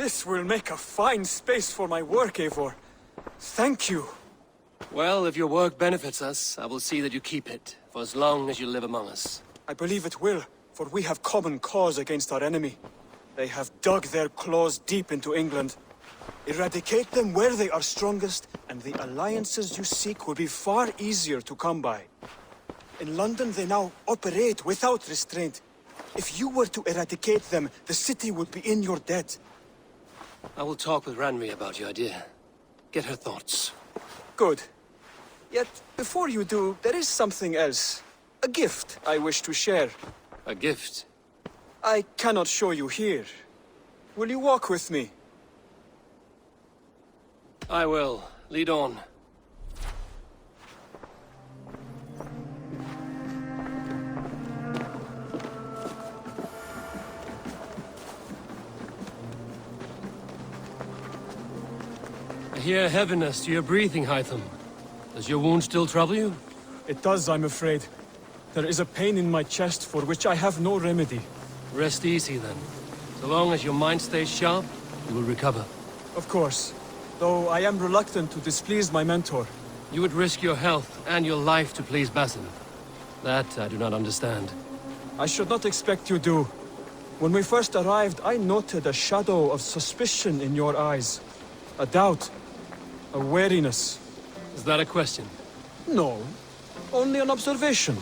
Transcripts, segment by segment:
This will make a fine space for my work, Eivor. Thank you. Well, if your work benefits us, I will see that you keep it, for as long as you live among us. I believe it will, for we have common cause against our enemy. They have dug their claws deep into England. Eradicate them where they are strongest, and the alliances you seek will be far easier to come by. In London, they now operate without restraint. If you were to eradicate them, the city would be in your debt. I will talk with Ranri about your idea. Get her thoughts. Good. Yet, before you do, there is something else. A gift I wish to share. A gift? I cannot show you here. Will you walk with me? I will. Lead on. I hear heaviness to your breathing, Hytham. Does your wound still trouble you? It does, I'm afraid. There is a pain in my chest for which I have no remedy. Rest easy, then. So long as your mind stays sharp, you will recover. Of course. Though I am reluctant to displease my mentor. You would risk your health and your life to please Basin. That I do not understand. I should not expect you do. When we first arrived, I noted a shadow of suspicion in your eyes. A doubt. A wariness. Is that a question? No. Only an observation.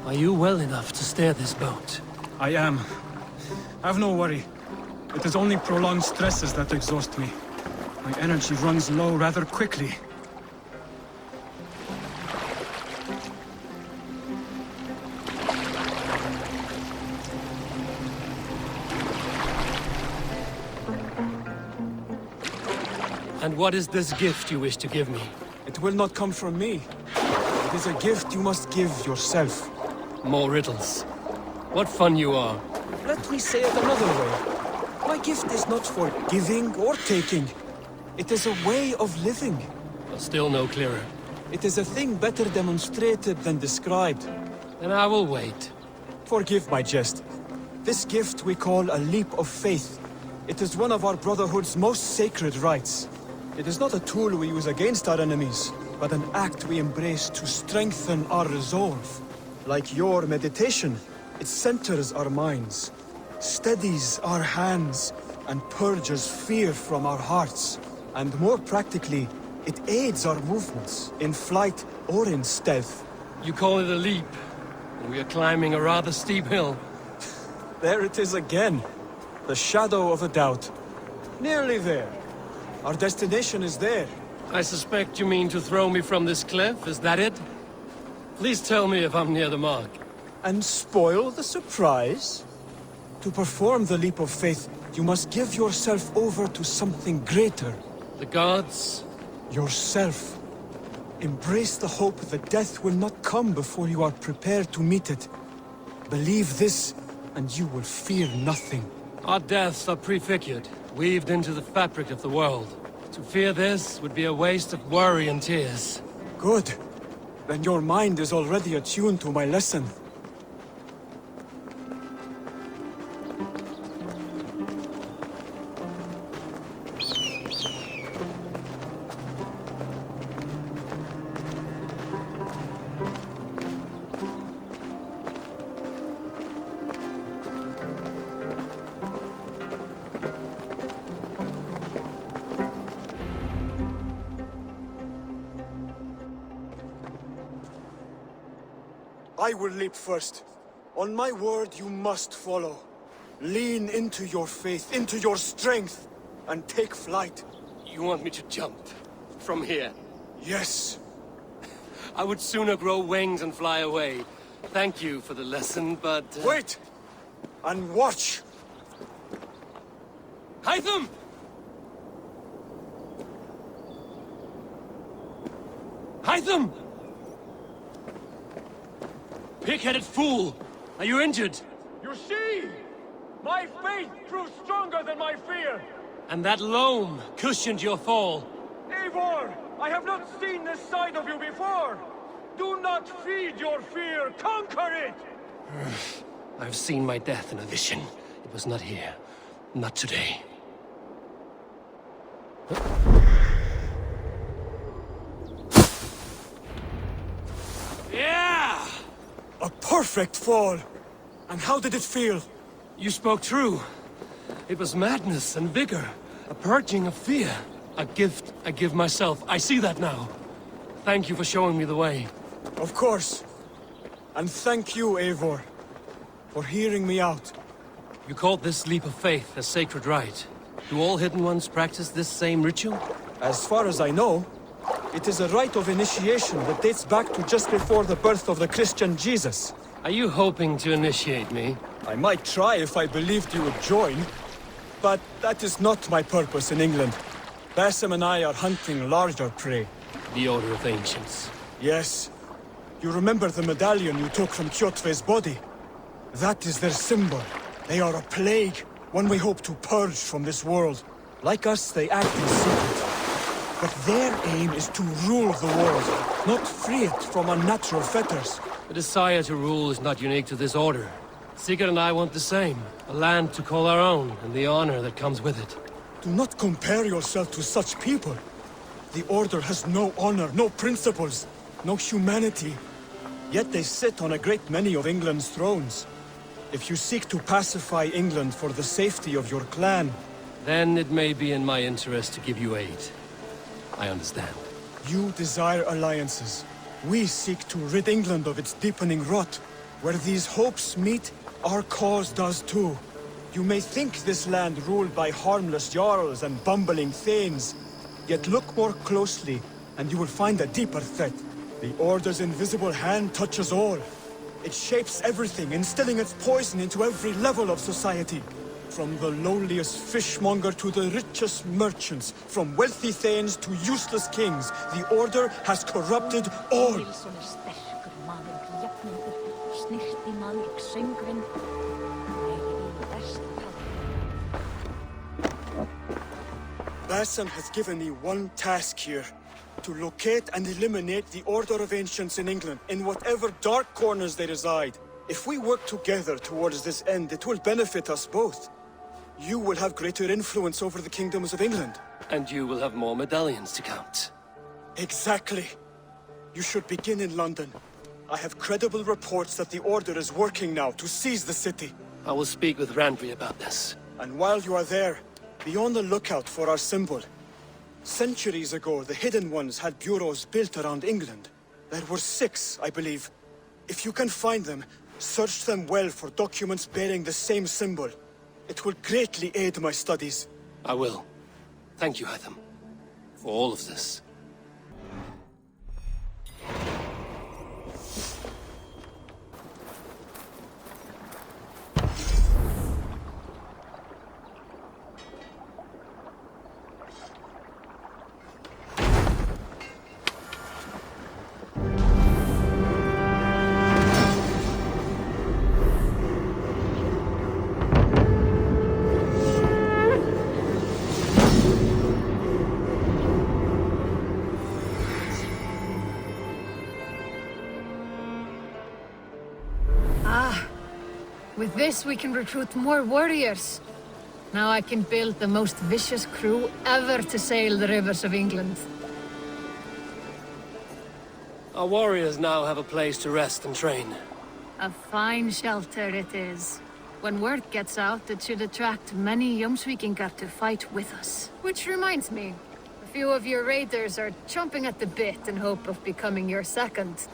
Are you well enough to steer this boat? I am. Have no worry. It is only prolonged stresses that exhaust me. My energy runs low rather quickly. And what is this gift you wish to give me? It will not come from me. It is a gift you must give yourself. More riddles. What fun you are. Let me say it another way. My gift is not for giving or taking. It is a way of living. Still no clearer. It is a thing better demonstrated than described. Then I will wait. Forgive my jest. This gift we call a leap of faith. It is one of our Brotherhood's most sacred rites. It is not a tool we use against our enemies, but an act we embrace to strengthen our resolve. Like your meditation, it centers our minds, steadies our hands, and purges fear from our hearts. And more practically, it aids our movements, in flight or in stealth. You call it a leap, and we are climbing a rather steep hill. There it is again. The shadow of a doubt. Nearly there. Our destination is there. I suspect you mean to throw me from this cliff, is that it? Please tell me if I'm near the mark. And spoil the surprise? To perform the leap of faith, you must give yourself over to something greater. The gods? Yourself. Embrace the hope that death will not come before you are prepared to meet it. Believe this, and you will fear nothing. Our deaths are prefigured, weaved into the fabric of the world. To fear this would be a waste of worry and tears. Good. Then your mind is already attuned to my lesson. I will leap first. On my word, you must follow. Lean into your faith, into your strength, and take flight. You want me to jump? From here? Yes. I would sooner grow wings and fly away. Thank you for the lesson, but... Wait! And watch! Hytham! Hytham! Pig-headed fool! Are you injured? You see? My faith grew stronger than my fear! And that loam cushioned your fall. Eivor! I have not seen this side of you before! Do not feed your fear! Conquer it! I've seen my death in a vision. It was not here. Not today. Yeah! A perfect fall! And how did it feel? You spoke true. It was madness and vigor. A purging of fear. A gift I give myself. I see that now. Thank you for showing me the way. Of course. And thank you, Eivor, for hearing me out. You called this leap of faith a sacred rite. Do all Hidden Ones practice this same ritual? As far as I know, it is a rite of initiation that dates back to just before the birth of the Christian Jesus. Are you hoping to initiate me? I might try if I believed you would join, but that is not my purpose in England. Basim and I are hunting larger prey. The Order of Ancients. Yes. You remember the medallion you took from Kjotve's body? That is their symbol. They are a plague, one we hope to purge from this world. Like us, they act in secret. But their aim is to rule the world, not free it from unnatural fetters. The desire to rule is not unique to this order. Sigurd and I want the same. A land to call our own, and the honor that comes with it. Do not compare yourself to such people. The Order has no honor, no principles, no humanity. Yet they sit on a great many of England's thrones. If you seek to pacify England for the safety of your clan... Then it may be in my interest to give you aid. I understand. You desire alliances. We seek to rid England of its deepening rot. Where these hopes meet, our cause does too. You may think this land ruled by harmless jarls and bumbling thanes. Yet look more closely, and you will find a deeper threat. The Order's invisible hand touches all. It shapes everything, instilling its poison into every level of society. From the lowliest fishmonger to the richest merchants, from wealthy thanes to useless kings, the Order has corrupted all. Basim has given me one task here. To locate and eliminate the Order of Ancients in England, in whatever dark corners they reside. If we work together towards this end, it will benefit us both. You will have greater influence over the kingdoms of England. And you will have more medallions to count. Exactly. You should begin in London. I have credible reports that the Order is working now to seize the city. I will speak with Randvi about this. And while you are there, be on the lookout for our symbol. Centuries ago, the Hidden Ones had bureaus built around England. There were 6, I believe. If you can find them, search them well for documents bearing the same symbol. It will greatly aid my studies. I will. Thank you, Hytham, for all of this. With this, we can recruit more warriors. Now I can build the most vicious crew ever to sail the rivers of England. Our warriors now have a place to rest and train. A fine shelter it is. When word gets out, it should attract many Jomsvikingar to fight with us. Which reminds me, a few of your raiders are chomping at the bit in hope of becoming your second.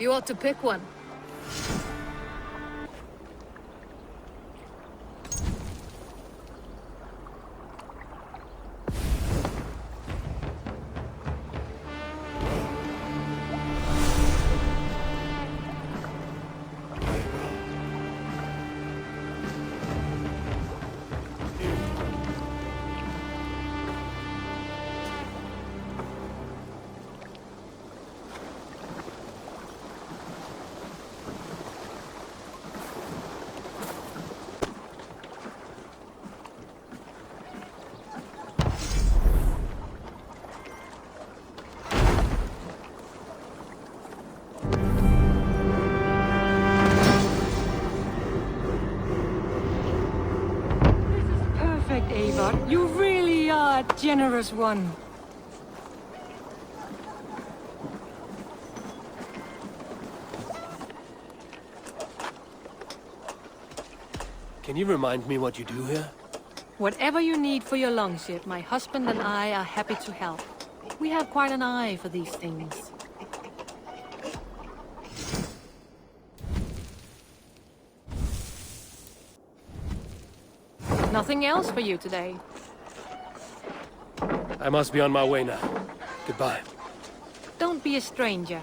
You ought to pick one. generous one. Can you remind me what you do here? Whatever you need for your longship, my husband and I are happy to help. We have quite an eye for these things. Nothing else for you today. I must be on my way now. Goodbye. Don't be a stranger.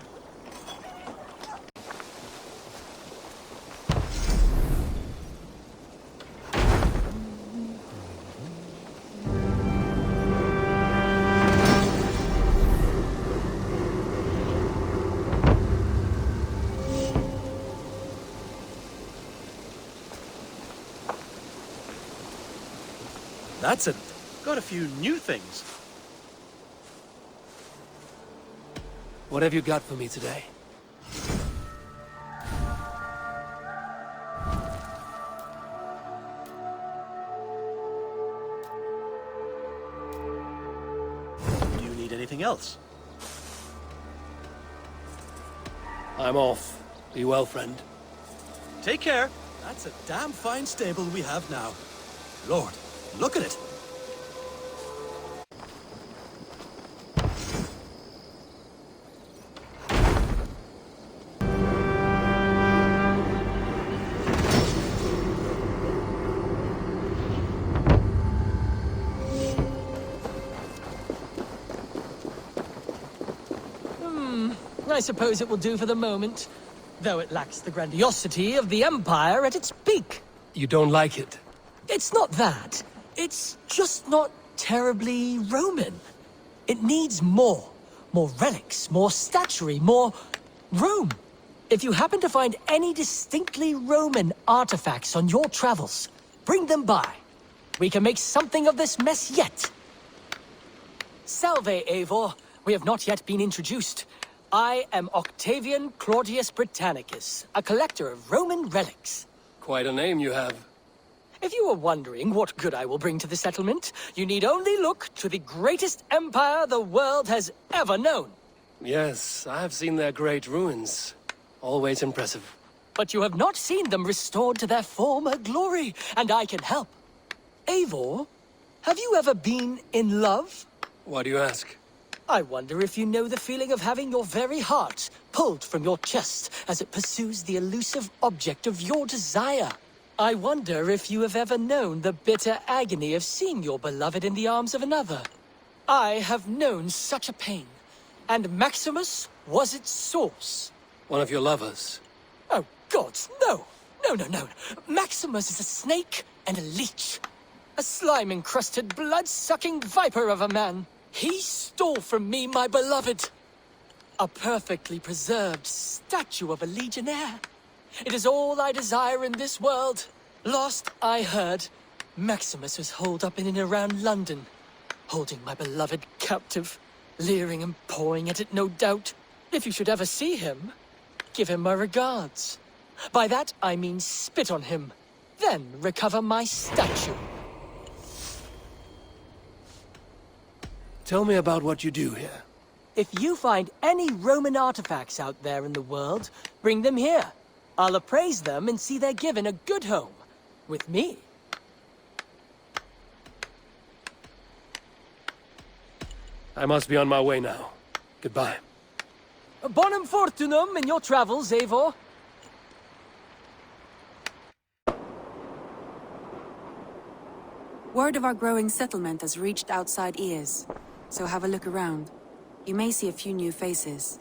That's it. Got a few new things. What have you got for me today? Do you need anything else? I'm off. Be well, friend. Take care. That's a damn fine stable we have now. Lord, look at it. I suppose it will do for the moment, though it lacks the grandiosity of the Empire at its peak. You don't like it? It's not that. It's just not terribly Roman. It needs more. More relics, more statuary, more Rome. If you happen to find any distinctly Roman artifacts on your travels, bring them by. We can make something of this mess yet. Salve, Eivor. We have not yet been introduced. I am Octavian Claudius Britannicus, a collector of Roman relics. Quite a name you have. If you were wondering what good I will bring to the settlement, you need only look to the greatest empire the world has ever known. Yes, I have seen their great ruins. Always impressive. But you have not seen them restored to their former glory, and I can help. Eivor, have you ever been in love? Why do you ask? I wonder if you know the feeling of having your very heart pulled from your chest as it pursues the elusive object of your desire. I wonder if you have ever known the bitter agony of seeing your beloved in the arms of another. I have known such a pain, and Maximus was its source. One of your lovers? Oh, gods, no! No. Maximus is a snake and a leech. A slime-encrusted, blood-sucking viper of a man. He stole from me my beloved. A perfectly preserved statue of a legionnaire. It is all I desire in this world. Last I heard, Maximus was holed up in and around London, holding my beloved captive, leering and pawing at it, no doubt. If you should ever see him, give him my regards. By that I mean spit on him, then recover my statue. Tell me about what you do here. If you find any Roman artifacts out there in the world, bring them here. I'll appraise them and see they're given a good home. With me. I must be on my way now. Goodbye. Bonum fortunum in your travels, Eivor. Word of our growing settlement has reached outside ears, so have a look around. You may see a few new faces.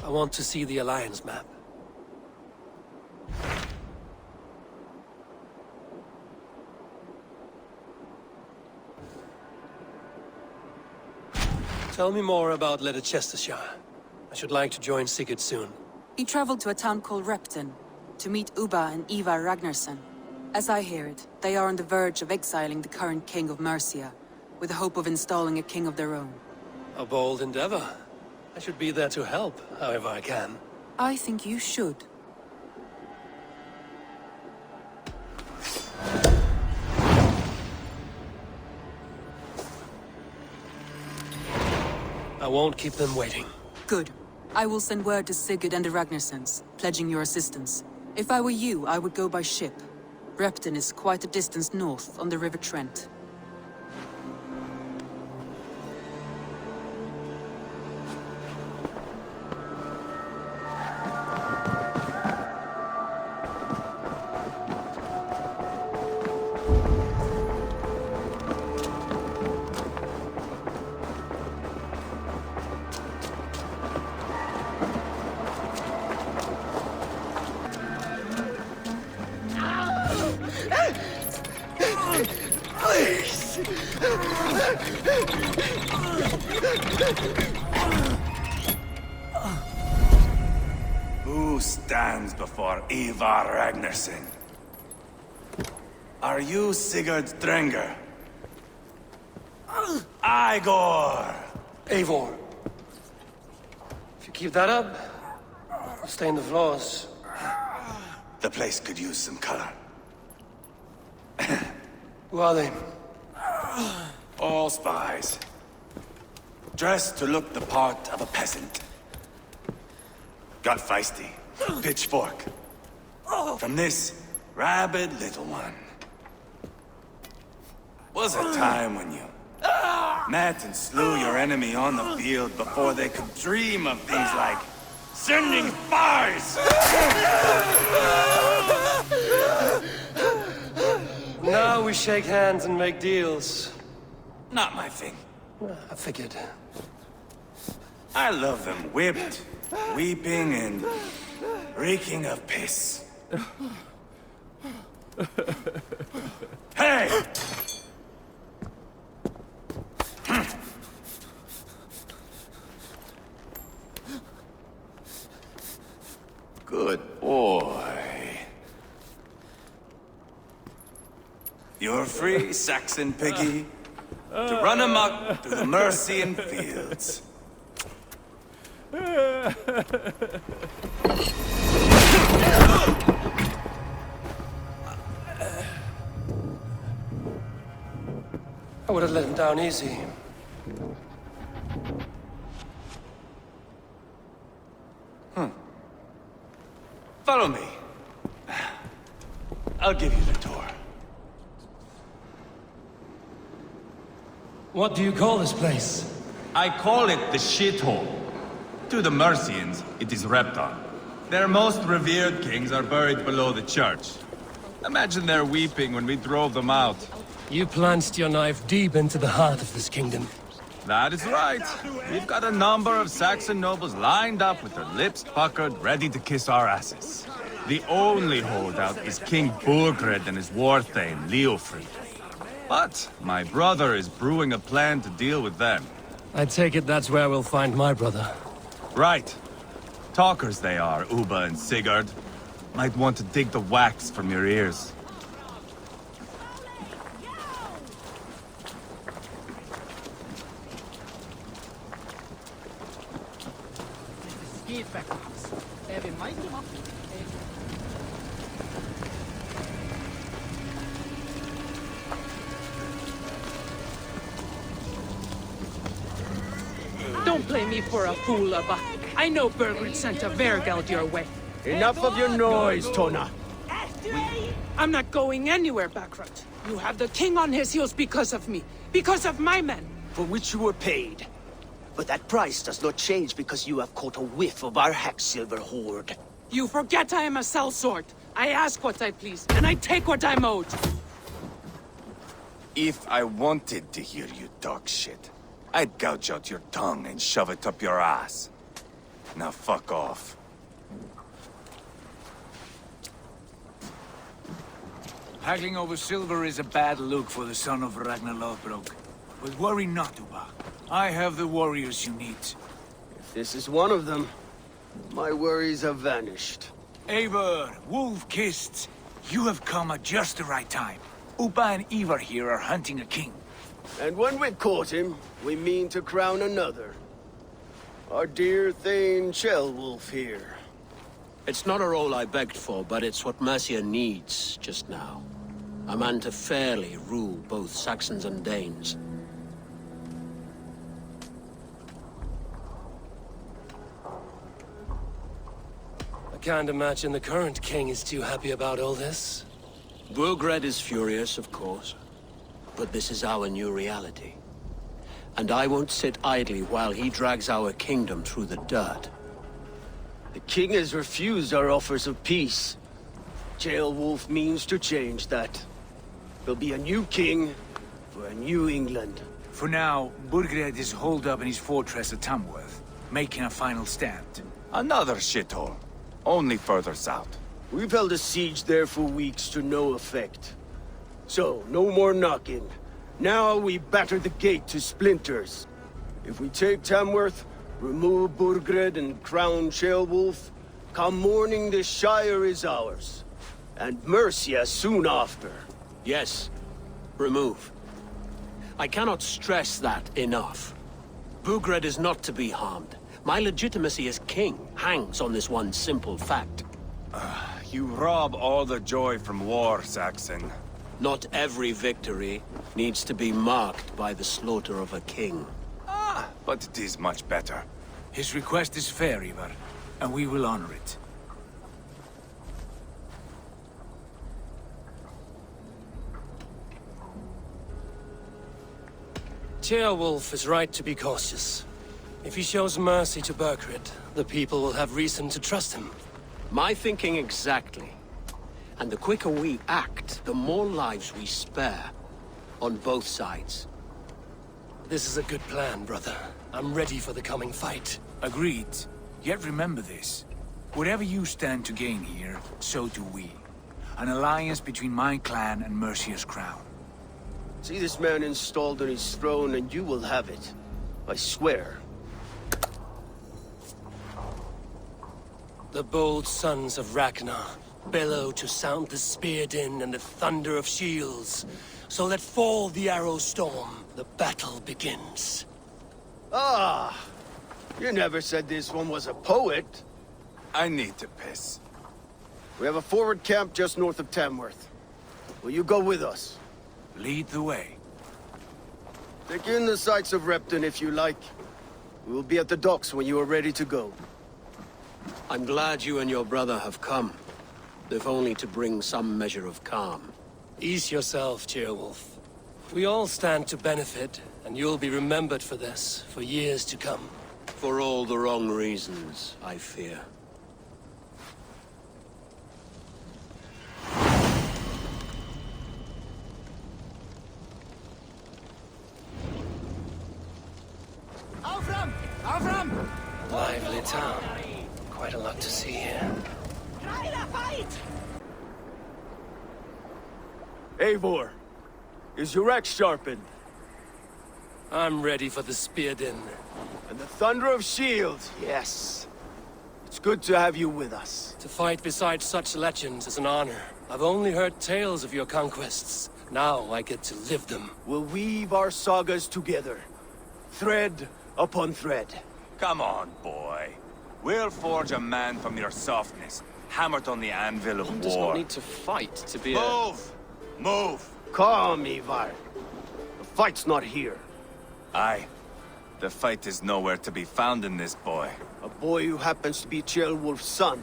I want to see the Alliance map. Tell me more about Leicestershire. I should like to join Sigurd soon. He traveled to a town called Repton to meet Ubba and Ivar Ragnarsson. As I hear it, they are on the verge of exiling the current king of Mercia, with the hope of installing a king of their own. A bold endeavor. I should be there to help, however I can. I think you should. won't keep them waiting. Good. I will send word to Sigurd and the Ragnarsons, pledging your assistance. If I were you, I would go by ship. Repton is quite a distance north on the River Trent. Who stands before Ivar Ragnarsson? Are you Sigurd Drenger? Igor! Eivor. If you keep that up, I'll stain the floors. The place could use some color. Who are they? All spies. Dressed to look the part of a peasant. Got feisty. Pitchfork. From this rabid little one. Was a time when you met and slew your enemy on the field before they could dream of things like sending spies! Now we shake hands and make deals. Not my thing. I figured. I love them whipped, weeping, and reeking of piss. Hey! Good boy. You're free, Saxon piggy, to run amok through the Mercian fields. I would have let him down easy. Follow me. I'll give you the tour. What do you call this place? I call it the shithole. To the Mercians, it is Repton. Their most revered kings are buried below the church. Imagine their weeping when we drove them out. You plunged your knife deep into the heart of this kingdom. That is right. We've got a number of Saxon nobles lined up with their lips puckered, ready to kiss our asses. The only holdout is King Burgred and his war thane, Leofrid. But my brother is brewing a plan to deal with them. I take it that's where we'll find my brother. Right. Talkers they are, Uba and Sigurd. Might want to dig the wax from your ears. Don't play me for a fool, Ubba. I know Bergrid sent a Vergeld your way. Enough of your noise, Tona. I'm not going anywhere, Backrut. You have the king on his heels because of me. Because of my men. For which you were paid. But that price does not change because you have caught a whiff of our Hacksilver hoard. You forget I am a sellsword. I ask what I please, and I take what I'm owed. If I wanted to hear you talk shit, I'd gouge out your tongue and shove it up your ass. Now fuck off. Haggling over silver is a bad look for the son of Ragnar Lothbrok. But worry not, Uba. I have the warriors you need. If this is one of them, my worries have vanished. Eivor, wolf-kissed, you have come at just the right time. Uba and Ivar here are hunting a king. And when we've caught him, we mean to crown another. Our dear Thane Shellwolf here. It's not a role I begged for, but it's what Mercia needs just now. A man to fairly rule both Saxons and Danes. can't imagine the current king is too happy about all this. Burgred is furious, of course. But this is our new reality. And I won't sit idly while he drags our kingdom through the dirt. The king has refused our offers of peace. Jailwolf means to change that. There'll be a new king for a new England. For now, Burgred is holed up in his fortress at Tamworth, making a final stand. Another shithole. Only further south. We've held a siege there for weeks to no effect. So, no more knocking. Now we batter the gate to splinters. If we take Tamworth, remove Burgred and crown Jailwolf, come morning the Shire is ours. And Mercia soon after. Yes, remove. I cannot stress that enough. Burgred is not to be harmed. My legitimacy as king hangs on this one simple fact. You rob all the joy from war, Saxon. Not every victory needs to be marked by the slaughter of a king. But it is much better. His request is fair, Ivar, and we will honor it. Jailwolf is right to be cautious. If he shows mercy to Burgred, the people will have reason to trust him. My thinking exactly. And the quicker we act, the more lives we spare. On both sides. This is a good plan, brother. I'm ready for the coming fight. Agreed. Yet remember this. Whatever you stand to gain here, so do we. An alliance between my clan and Mercia's crown. See this man installed on his throne and you will have it. I swear. The bold sons of Ragnar bellow to sound the spear din and the thunder of shields. So let fall the arrow storm. The battle begins. Ah! You never said this one was a poet. I need to piss. We have a forward camp just north of Tamworth. Will you go with us? Lead the way. Take in the sights of Repton if you like. We will be at the docks when you are ready to go. I'm glad you and your brother have come. If only to bring some measure of calm. Ease yourself, Jailwolf. We all stand to benefit, and you'll be remembered for this, for years to come. For all the wrong reasons, I fear. Lively town. Quite a lot to see here. Eivor, is your axe sharpened? I'm ready for the spear din. And the thunder of shields, yes. It's good to have you with us. To fight beside such legends is an honor. I've only heard tales of your conquests. Now I get to live them. We'll weave our sagas together. Thread upon thread. Come on, boy. We'll forge a man from your softness, hammered on the anvil of war. Does not need to fight to be Move! Move! Calm, Ivar. The fight's not here. Aye. The fight is nowhere to be found in this boy. A boy who happens to be Jailwolf's son.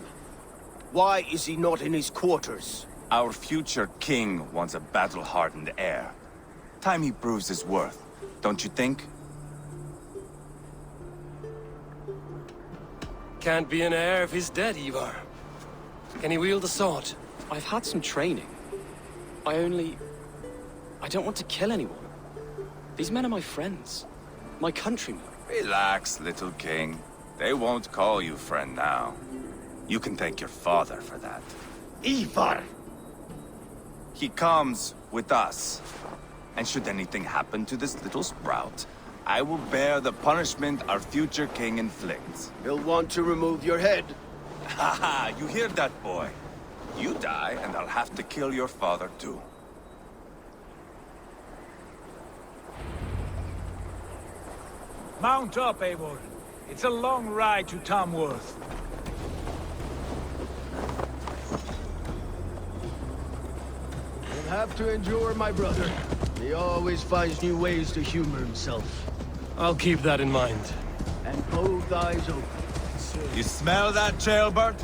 Why is he not in his quarters? Our future king wants a battle-hardened heir. Time he proves his worth, don't you think? Can't be an heir if he's dead, Ivar. Can he wield a sword? I've had some training. I don't want to kill anyone. These men are my friends. My countrymen. Relax, little king. They won't call you friend now. You can thank your father for that. Ivar! He comes with us. And should anything happen to this little sprout, I will bear the punishment our future king inflicts. He'll want to remove your head. Haha, you hear that, boy? You die, and I'll have to kill your father, too. Mount up, Eivor. It's a long ride to Tamworth. You'll have to endure, my brother. He always finds new ways to humor himself. I'll keep that in mind. And both eyes open. You smell that, jailbird?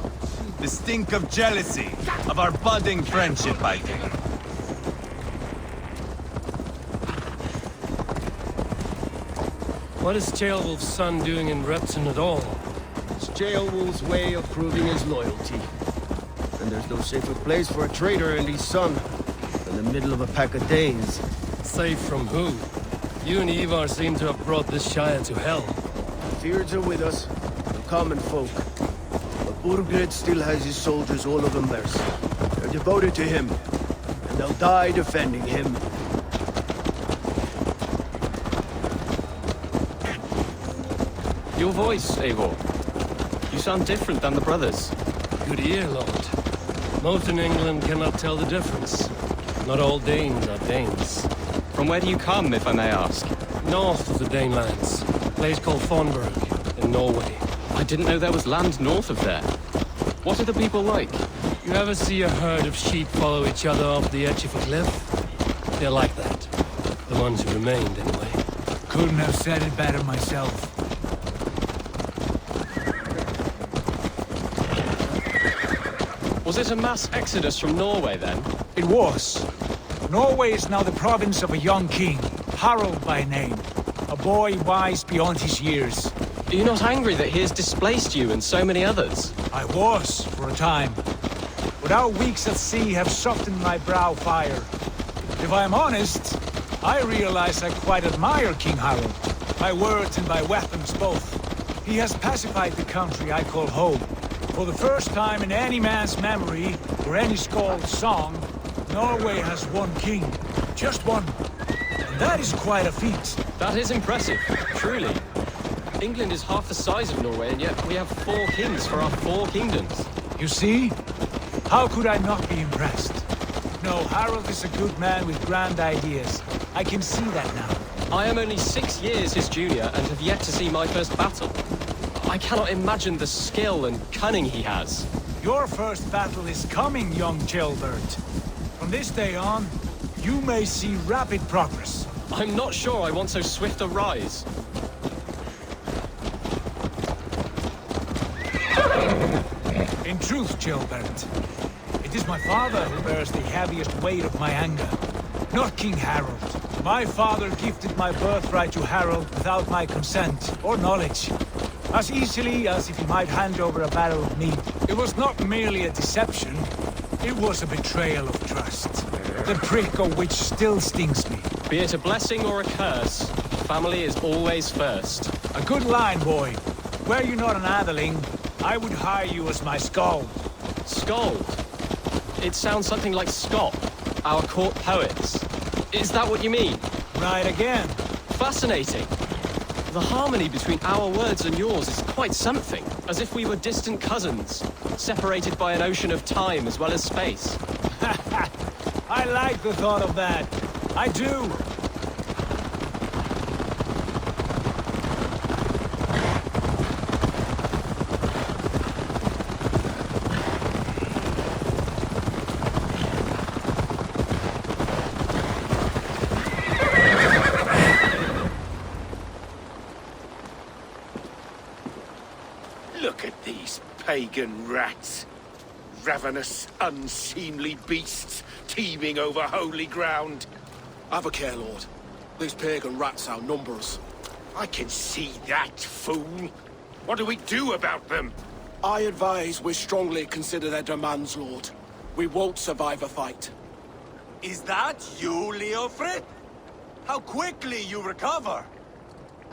The stink of jealousy, of our budding friendship, I think. What is Ceolwulf's son doing in Repton at all? It's Ceolwulf's way of proving his loyalty. And there's no safer place for a traitor and his son than the middle of a pack of Danes. Safe from who? You and Ivar seem to have brought this Shire to hell. The Fyrds are with us, the common folk. But Burgred still has his soldiers all over Mercia. They're devoted to him, and they'll die defending him. Your voice, Eivor. You sound different than the brothers. Good ear, Lord. Most in England cannot tell the difference. Not all Danes are Danes. From where do you come, if I may ask? North of the Danelands. A place called Thornburg, in Norway. I didn't know there was land north of there. What are the people like? You ever see a herd of sheep follow each other off the edge of a cliff? They're like that. The ones who remained, anyway. Couldn't have said it better myself. Was it a mass exodus from Norway, then? It was. Norway is now the province of a young king, Harald by name. A boy wise beyond his years. Are you not angry that he has displaced you and so many others? I was, for a time. But our weeks at sea have softened my brow fire. If I am honest, I realize I quite admire King Harald. By words and by weapons both. He has pacified the country I call home. For the first time in any man's memory, or any skald's song, Norway has one king. Just one. And that is quite a feat. That is impressive, truly. England is half the size of Norway, and yet we have 4 kings for our 4 kingdoms. You see? How could I not be impressed? No, Harald is a good man with grand ideas. I can see that now. I am only 6 years his junior and have yet to see my first battle. I cannot imagine the skill and cunning he has. Your first battle is coming, young Ceolbert. From this day on, you may see rapid progress. I'm not sure I want so swift a rise. In truth, Ceolbert, it is my father who bears the heaviest weight of my anger, not King Harald. My father gifted my birthright to Harald without my consent or knowledge. As easily as if he might hand over a barrel of meat. It was not merely a deception, it was a betrayal of trust. The prick of which still stings me. Be it a blessing or a curse, family is always first. A good line, boy. Were you not an atheling, I would hire you as my skald. Skald? It sounds something like Scott, our court poets. Is that what you mean? Right again. Fascinating. The harmony between our words and yours is quite something. As if we were distant cousins, separated by an ocean of time as well as space. I like the thought of that. I do. Look at these pagan rats. Ravenous, unseemly beasts teeming over holy ground. Have a care, Lord. These pagan rats outnumber us. I can see that, fool. What do we do about them? I advise we strongly consider their demands, Lord. We won't survive a fight. Is that you, Leofrid? How quickly you recover!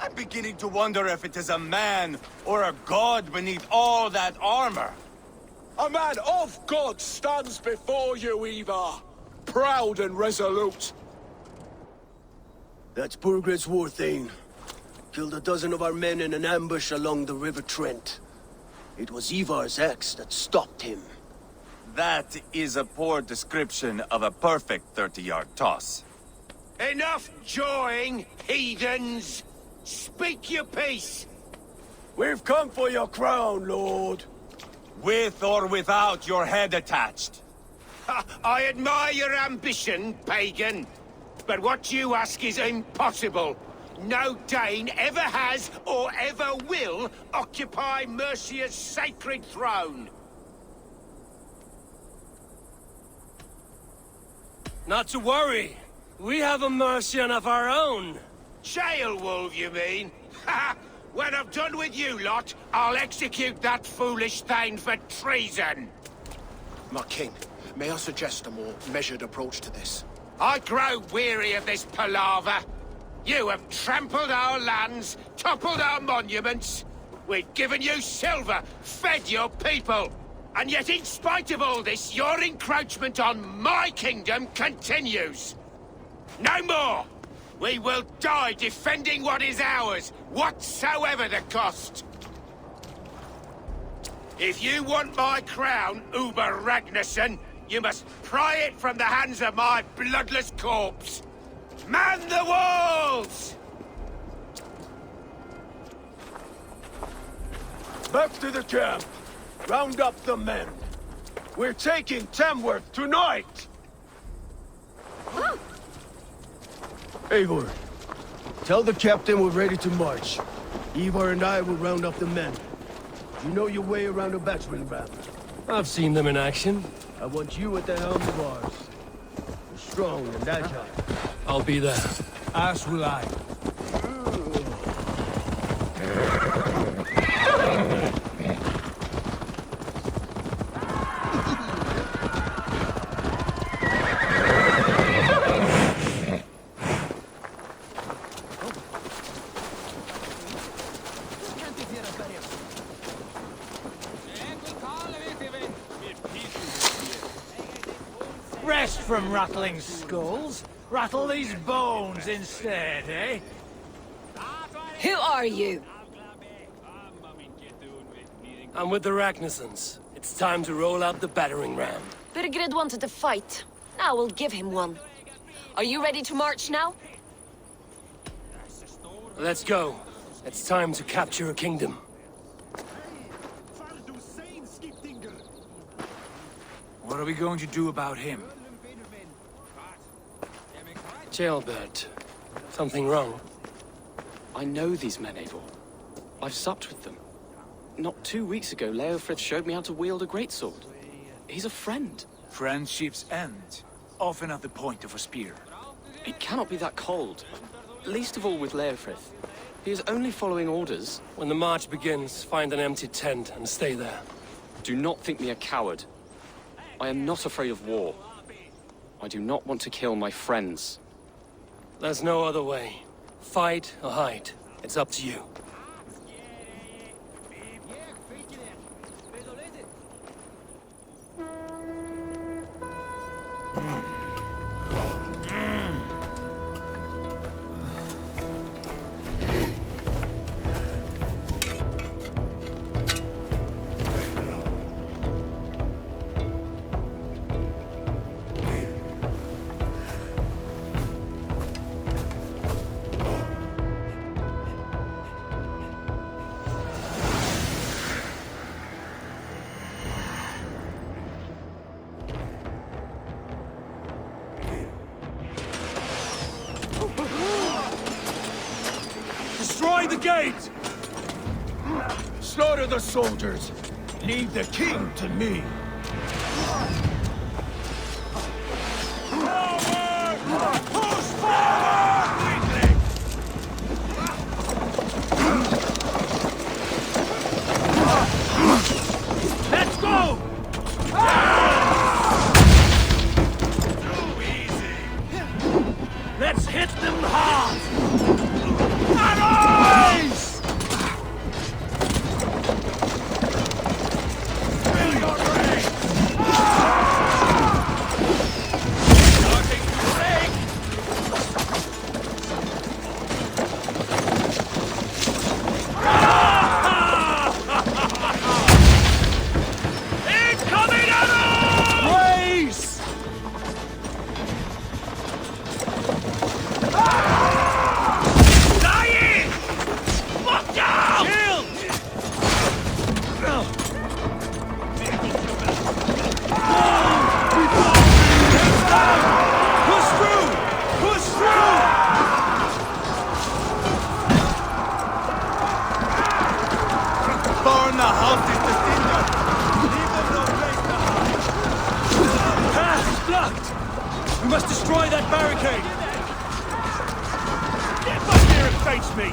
I'm beginning to wonder if it is a man or a god beneath all that armor. A man of God stands before you, Ivar. Proud and resolute. That's Burgred's war thane. Killed a dozen of our men in an ambush along the River Trent. It was Ivar's axe that stopped him. That is a poor description of a perfect 30-yard toss. Enough jawing, heathens! Speak your piece! We've come for your crown, Lord. With or without your head attached. I admire your ambition, pagan. But what you ask is impossible. No Dane ever has or ever will occupy Mercia's sacred throne. Not to worry. We have a Mercian of our own. Jail wolf, you mean? Ha! When I'm done with you lot, I'll execute that foolish thing for treason. My king, may I suggest a more measured approach to this? I grow weary of this palaver. You have trampled our lands, toppled our monuments. We've given you silver, fed your people. And yet, in spite of all this, your encroachment on my kingdom continues. No more! We will die defending what is ours, whatsoever the cost. If you want my crown, Uber Ragnarsson, you must pry it from the hands of my bloodless corpse. Man the walls! Back to the camp. Round up the men. We're taking Tamworth tonight! Eivor, tell the captain we're ready to march. Ivar and I will round up the men. You know your way around a battering ram. I've seen them in action. I want you at the helm of ours. You're strong and agile. I'll be there. As will I. Rest from rattling skulls. Rattle these bones instead, eh? Who are you? I'm with the Ragnarssons. It's time to roll out the battering ram. Birgrid wanted to fight. Now we'll give him one. Are you ready to march now? Let's go. It's time to capture a kingdom. What are we going to do about him? Jailbird. Something wrong? I know these men, Eivor. I've supped with them. Not 2 weeks ago, Leofrith showed me how to wield a greatsword. He's a friend. Friendships end, often at the point of a spear. It cannot be that cold. Least of all with Leofrith. He is only following orders. When the march begins, find an empty tent and stay there. Do not think me a coward. I am not afraid of war. I do not want to kill my friends. There's no other way. Fight or hide. It's up to you. Destroy the gate! Slaughter the soldiers! Leave the king to me! Forward! Push forward! Let's go! Too easy! Let's hit them hard! Arise! Fill your ranks! Starting to break! Incoming arrow! Race! Dying! Look down! Kill! Push through! Push through! Burn the house is the cinder! Leave them no place to hide! Path blocked! We must destroy that barricade! Get back here and face me!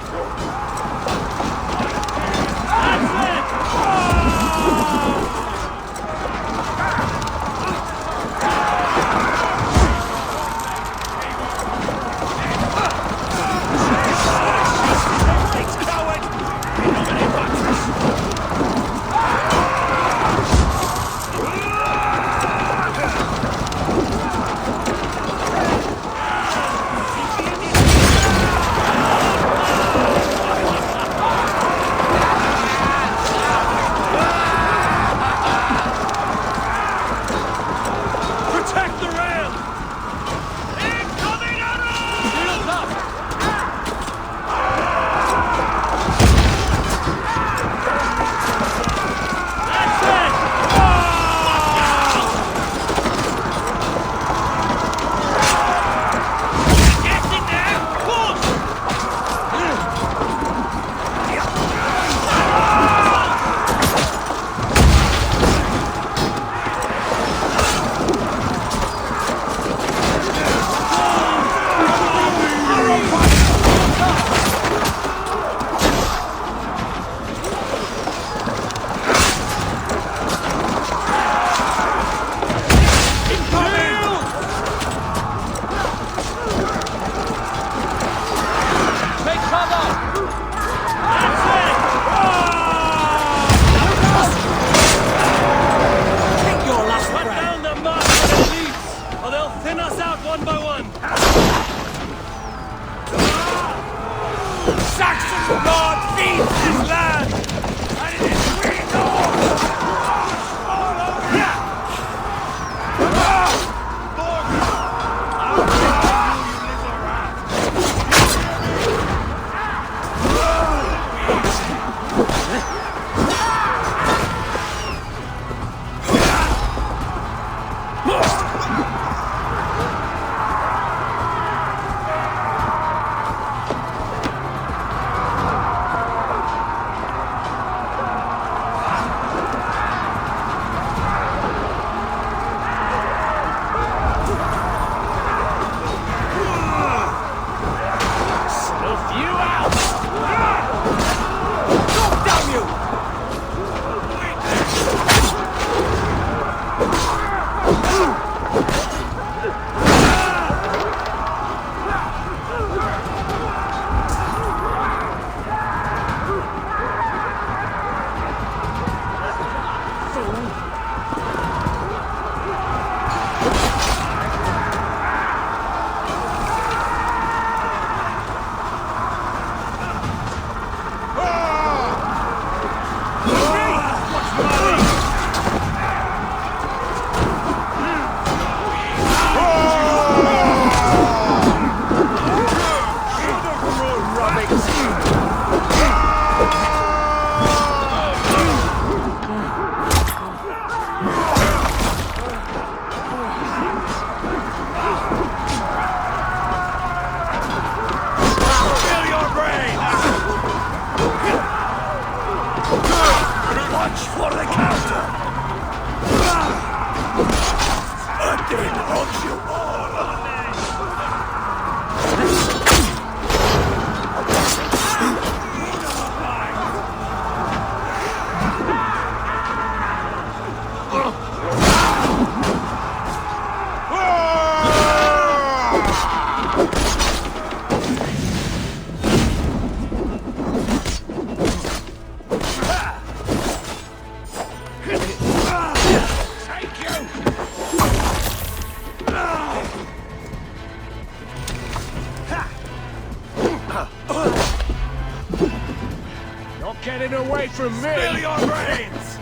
Getting away from me! Spill your brains!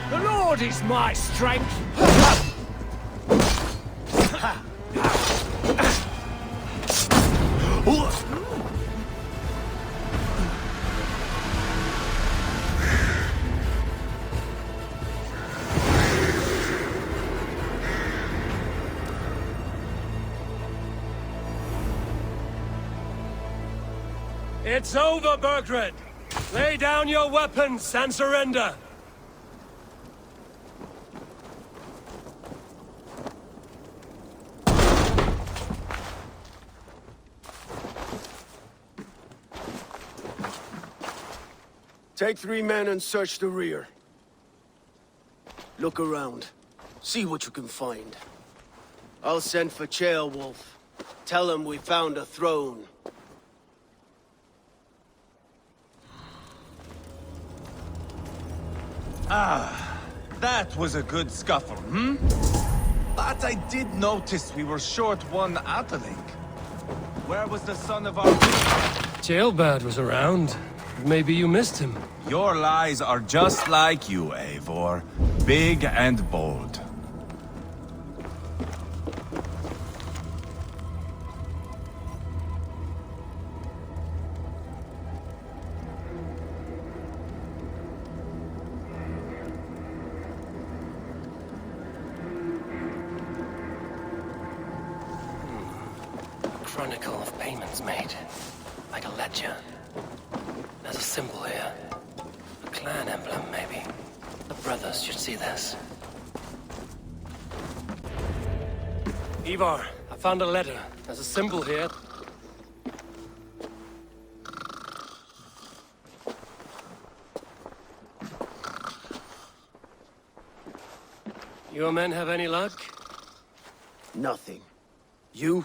The Lord is my strength! It's over, Burgred! Lay down your weapons and surrender! Take 3 men and search the rear. Look around. See what you can find. I'll send for Ceolwulf. Tell him we found a throne. Ah, that was a good scuffle, hmm? But I did notice we were short one Atheling. Where was the son of our... Jailbird was around. Maybe you missed him. Your lies are just like you, Eivor. Big and bold. Chronicle of payments made. Like a ledger. There's a symbol here. A clan emblem, maybe. The brothers should see this. Ivar, I found a letter. There's a symbol here. Your men have any luck? Nothing. You?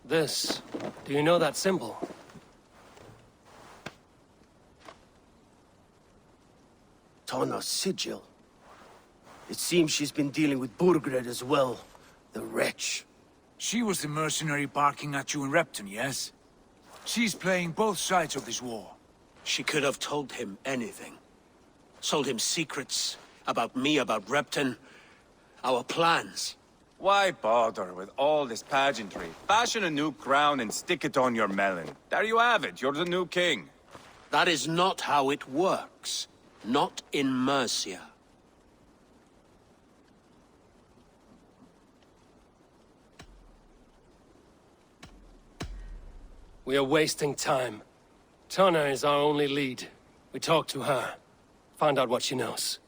This. Do you know that symbol? Tanna's sigil. It seems she's been dealing with Burgred as well. The wretch. She was the mercenary barking at you in Repton, yes? She's playing both sides of this war. She could have told him anything. Sold him secrets about me, about Repton, our plans. Why bother with all this pageantry? Fashion a new crown and stick it on your melon. There you have it, you're the new king. That is not how it works. Not in Mercia. We are wasting time. Tanna is our only lead. We talk to her. Find out what she knows.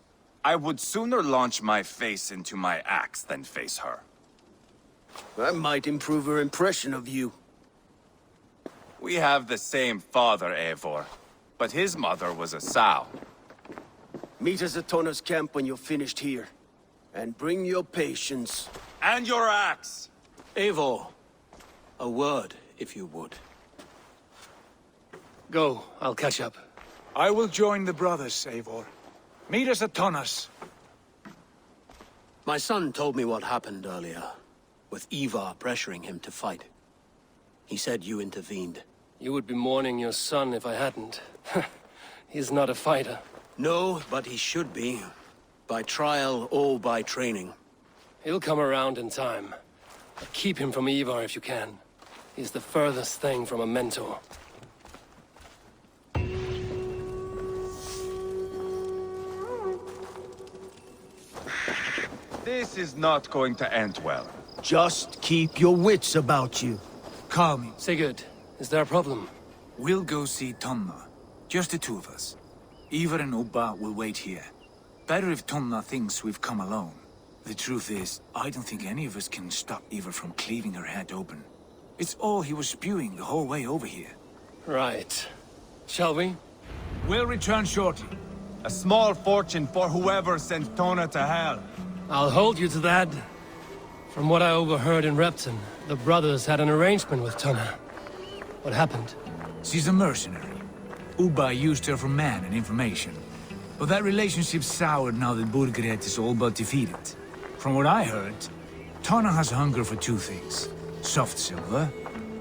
I would sooner launch my face into my axe than face her. That might improve her impression of you. We have the same father, Eivor. But his mother was a sow. Meet us at Tanna's camp when you're finished here. And bring your patience. And your axe! Eivor, a word, if you would. Go, I'll catch up. I will join the brothers, Eivor. Meet us at Tanna's. My son told me what happened earlier, with Ivar pressuring him to fight. He said you intervened. You would be mourning your son if I hadn't. He's not a fighter. No, but he should be. By trial or by training. He'll come around in time. But keep him from Ivar if you can. He's the furthest thing from a mentor. This is not going to end well. Just keep your wits about you. Calm. Sigurd, is there a problem? We'll go see Tanna. Just the two of us. Ivar and Ubba will wait here. Better if Tanna thinks we've come alone. The truth is, I don't think any of us can stop Ivar from cleaving her head open. It's all he was spewing the whole way over here. Right. Shall we? We'll return shortly. A small fortune for whoever sent Tanna to hell. I'll hold you to that. From what I overheard in Repton, the brothers had an arrangement with Tanna. What happened? She's a mercenary. Ubba used her for man and information. But that relationship soured now that Burgred is all but defeated. From what I heard, Tanna has hunger for two things. Soft silver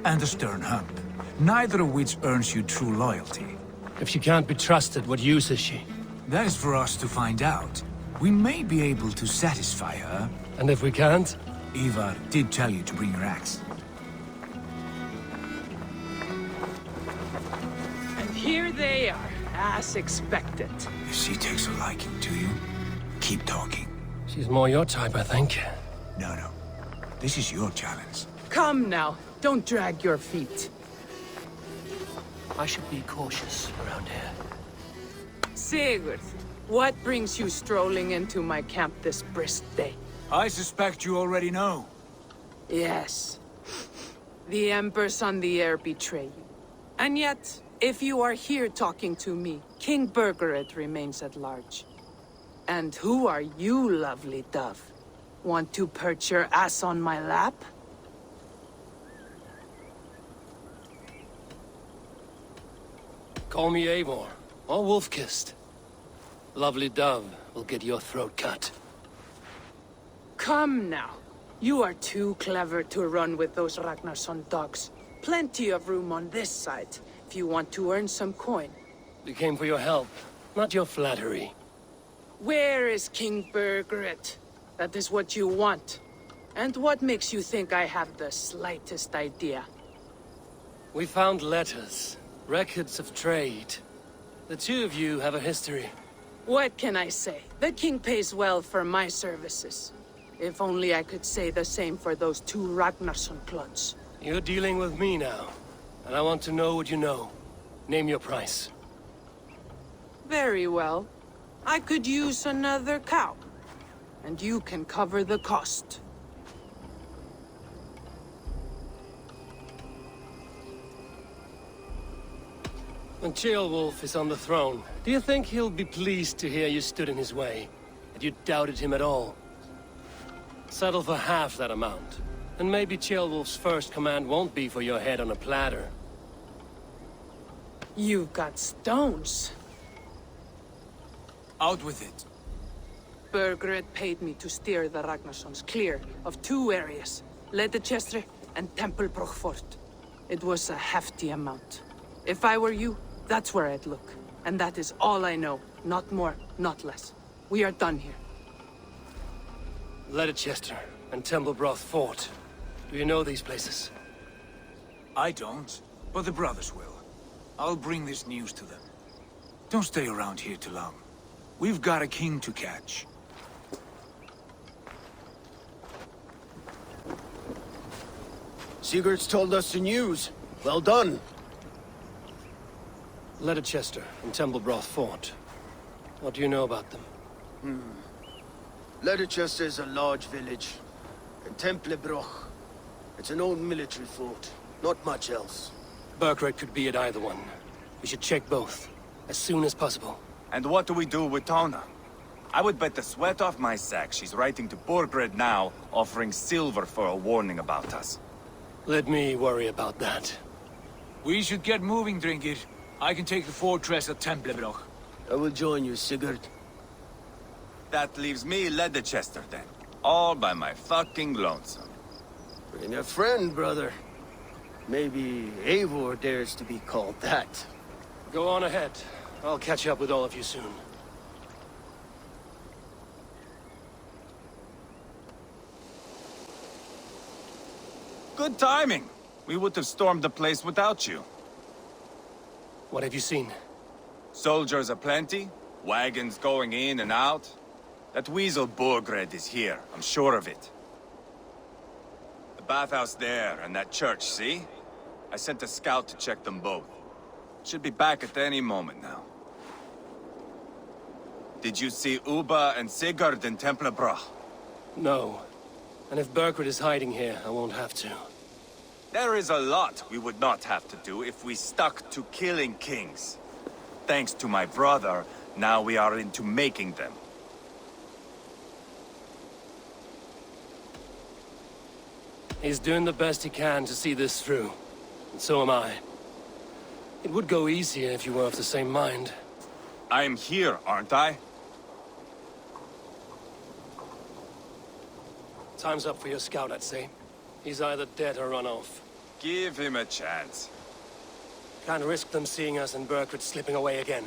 and a stern hump. Neither of which earns you true loyalty. If she can't be trusted, what use is she? That is for us to find out. We may be able to satisfy her. And if we can't? Ivar did tell you to bring your axe. And here they are, as expected. If she takes a liking to you, keep talking. She's more your type, I think. No. This is your challenge. Come now, don't drag your feet. I should be cautious around here. Sigurd, what brings you strolling into my camp this brisk day? I suspect you already know. Yes. The Embers on the air betray you. And yet, If you are here talking to me, King Burgred remains at large. And who are you, lovely dove? Want to perch your ass on my lap? Call me Eivor, or Wolf-Kissed. Lovely dove will get your throat cut. Come now. You are too clever to run with those Ragnarsson dogs. Plenty of room on this side, if you want to earn some coin. We came for your help, not your flattery. Where is King Burgred? That is what you want. And what makes you think I have the slightest idea? We found letters, records of trade. The two of you have a history. What can I say? The king pays well for my services. If only I could say the same for those two Ragnarsson clods. You're dealing with me now, and I want to know what you know. Name your price. Very well. I could use another cow. And you can cover the cost. When Ceolwulf is on the throne, do you think he'll be pleased to hear you stood in his way? That you doubted him at all? Settle for half that amount, and maybe Ceolwulf's first command won't be for your head on a platter. You've got stones. Out with it. Burgred paid me to steer the Ragnarssons clear of two areas, Ledechestre and Tempelbroch Fort. It was a hefty amount. If I were you, that's where I'd look. And that is all I know. Not more, not less. We are done here. Ledechestre and Tempelbroch Fort. Do you know these places? I don't, but the brothers will. I'll bring this news to them. Don't stay around here too long. We've got a king to catch. Sigurd's told us the news. Well done. Ledechestre and Tempelbroch Fort. What do you know about them? Ledechestre is a large village. And Tempelbroch, it's an old military fort. Not much else. Burgred could be at either one. We should check both, as soon as possible. And what do we do with Tona? I would bet the sweat off my sack she's writing to Burgred now, offering silver for a warning about us. Let me worry about that. We should get moving, Drinkit. I can take the fortress at Tempelbroch. I will join you, Sigurd. That leaves me Ledechestre then. All by my fucking lonesome. Bring a friend, brother. Maybe Eivor dares to be called that. Go on ahead. I'll catch up with all of you soon. Good timing. We would have stormed the place without you. What have you seen? Soldiers aplenty, wagons going in and out. That weasel Burgred is here, I'm sure of it. The bathhouse there and that church, see? I sent a scout to check them both. Should be back at any moment now. Did you see Uba and Sigurd in Tempelbroch? No. And if Burgred is hiding here, I won't have to. There is a lot we would not have to do if we stuck to killing kings. Thanks to my brother, now we are into making them. He's doing the best he can to see this through. And so am I. It would go easier if you were of the same mind. I am here, aren't I? Time's up for your scout, I'd say. He's either dead or run off. Give him a chance. Can't risk them seeing us and Burgred slipping away again.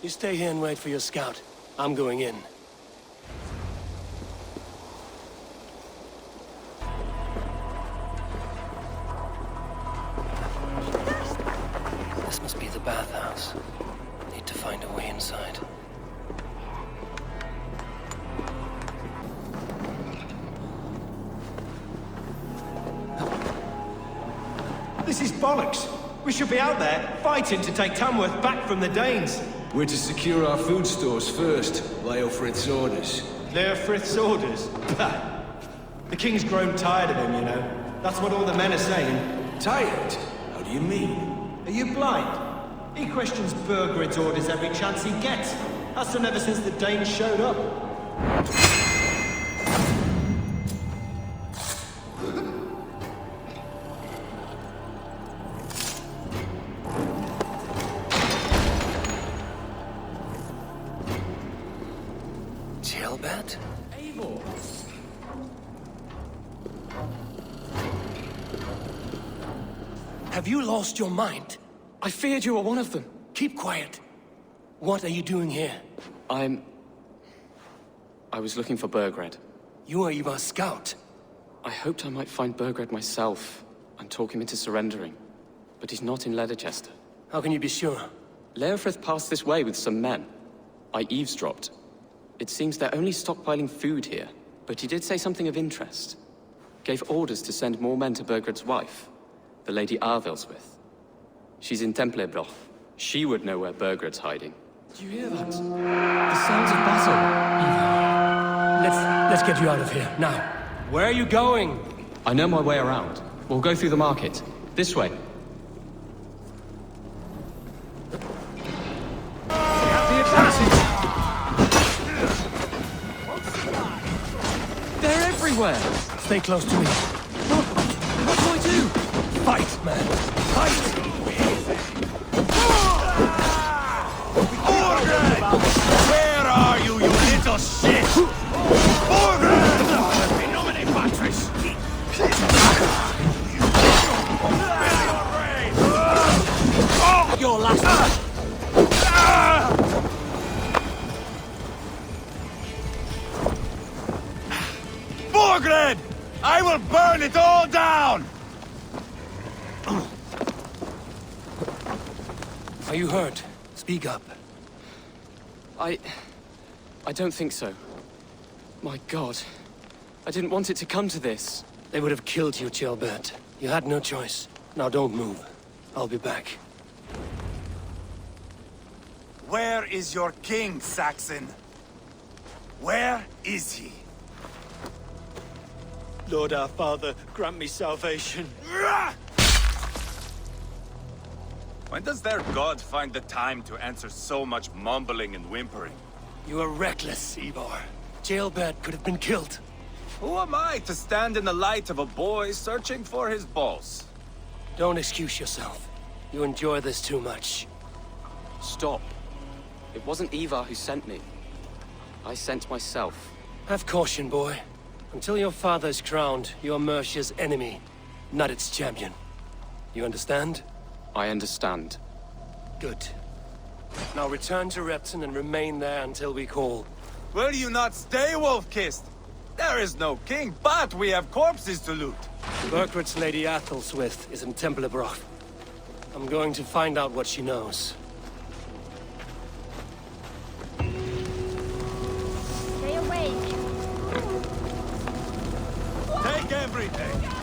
You stay here and wait for your scout. I'm going in. This must be the bathhouse. Need to find a way inside. This is bollocks. We should be out there, fighting to take Tamworth back from the Danes. We're to secure our food stores first, Leofrith's orders. Leofrith's orders? Bah. The king's grown tired of him, you know. That's what all the men are saying. Tired? How do you mean? Are you blind? He questions Burgred's orders every chance he gets. Has done ever since the Danes showed up. Jailbird? Have you lost your mind? I feared you were one of them. Keep quiet. What are you doing here? I was looking for Burgred. You are Ivar's scout. I hoped I might find Burgred myself and talk him into surrendering. But he's not in Leicester. How can you be sure? Leofrith passed this way with some men. I eavesdropped. It seems they're only stockpiling food here, but he did say something of interest. Gave orders to send more men to Burgred's wife, the Lady Arvilswith. She's in Templebroch. She would know where Burgred's hiding. Do you hear that? The sounds of battle. Ivar, let's get you out of here, now. Where are you going? I know my way around. We'll go through the market. This way. They're everywhere! Stay close to me. What do I do? Fight, man! Fight! Where are you, you little shit? Your last Burgred! I will burn it all down! Are you hurt? Speak up. I don't think so. My God. I didn't want it to come to this. They would have killed you, Jailbird. You had no choice. Now don't move. I'll be back. Where is your king, Saxon? Where is he? Lord our Father, grant me salvation. When does their god find the time to answer so much mumbling and whimpering? You are reckless, Ivar. Jailbird could have been killed. Who am I to stand in the light of a boy searching for his balls? Don't excuse yourself. You enjoy this too much. Stop. It wasn't Ivar who sent me. I sent myself. Have caution, boy. Until your father's crowned, you're Mercia's enemy, not its champion. You understand? I understand. Good. Now return to Repton and remain there until we call. Will you not stay, Wolf-Kissed? There is no king, but we have corpses to loot. Burgred's Lady Athelstwith is in Templebroch. I'm going to find out what she knows. Stay awake. Take everything!